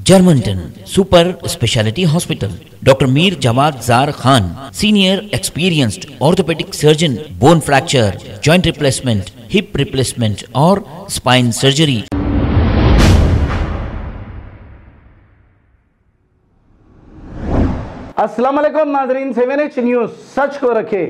Germanton super speciality hospital, doctor Mir Jawad Jar Khan, senior experienced orthopaedic surgeon, bone fracture, joint replacement, hip replacement और spine surgery. अस्सलाम वालेकुम नाजरीन, 7H news सच को रखे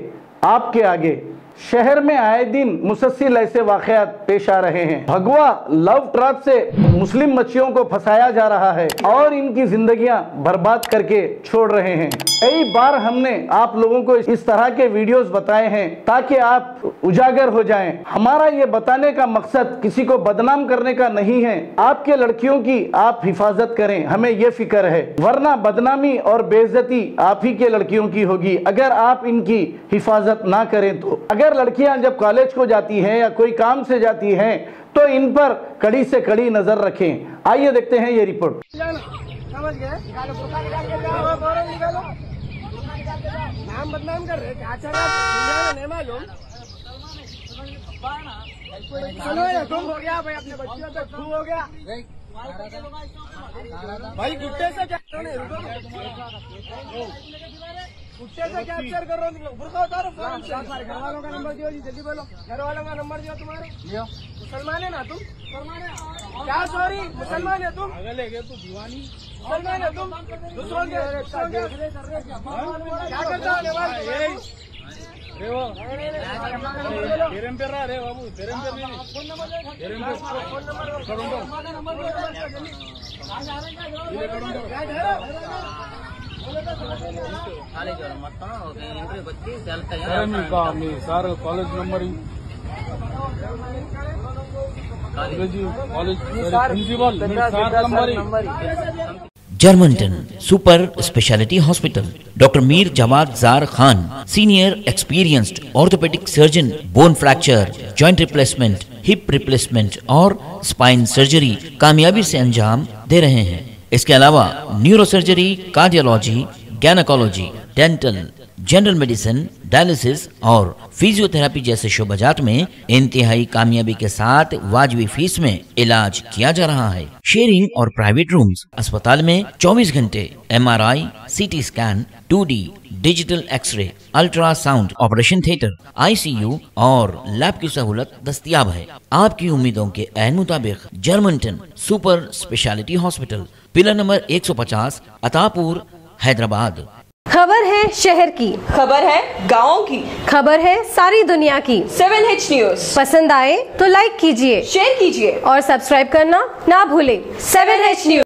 आपके आगे। शहर में आए दिन मुसलसल ऐसे वाक़यात पेश आ रहे हैं। भगवा लव ट्रैप से मुस्लिम बच्चियों को फंसाया जा रहा है और इनकी जिंदगियां बर्बाद करके छोड़ रहे हैं। कई बार हमने आप लोगों को इस तरह के वीडियोस बताए हैं ताकि आप उजागर हो जाएं। हमारा ये बताने का मकसद किसी को बदनाम करने का नहीं है। आपके लड़कियों की आप हिफाजत करें, हमें ये फिक्र है, वरना बदनामी और बेइज्जती आप ही के लड़कियों की होगी अगर आप इनकी हिफाजत ना करें तो। अगर लड़कियां जब कॉलेज को जाती हैं या कोई काम से जाती हैं तो इन पर कड़ी से कड़ी नजर रखें। आइए देखते हैं ये रिपोर्ट। समझ गए? नाम बदनाम कर रहे क्या चल रहा है? नहीं मालूम। चलो ये तुम हो गया भाई, अपने बच्चियों तक खूब हो गया भाई। गुट्टे से क्या गुस्से से कैप्चर कर रहा हूँ। बुर्का उतारो, फोन से घर वालों का नंबर दियो जी, जल्दी बोलो। घर वालों का नंबर दियो तुम्हारे। मुसलमान है ना तुम? क्या सॉरी, मुसलमान है तुम? तू दीवानी मुसलमान है तुम? दूसरों के क्या करता है भाई? रे बाबू sir college number college principal number. Germanton super speciality hospital, doctor Mir Jawad Jar Khan, senior experienced orthopaedic surgeon, bone fracture, joint replacement, hip replacement और स्पाइन सर्जरी कामयाबी से अंजाम दे रहे हैं। इसके अलावा neuro surgery, cardiology, gynaecology, dental, general medicine, dialysis और फिजियोथेरेपी जैसे शोबाजात में इंतहाई कामयाबी के साथ वाजिबी फीस में इलाज किया जा रहा है। शेयरिंग और प्राइवेट रूम्स, अस्पताल में 24 घंटे MRI, CT scan, 2D digital x ray, ultrasound, operation theatre, ICU और लैब की सहूलत दस्तयाब है। आपकी उम्मीदों के ऐन मुताबिक Germanton super speciality hospital, pillar number 150, Attapur, Hyderabad. खबर है शहर की, खबर है गाँव की, खबर है सारी दुनिया की। 7H न्यूज़ पसंद आए तो लाइक कीजिए, शेयर कीजिए और सब्सक्राइब करना ना भूलें। 7H news.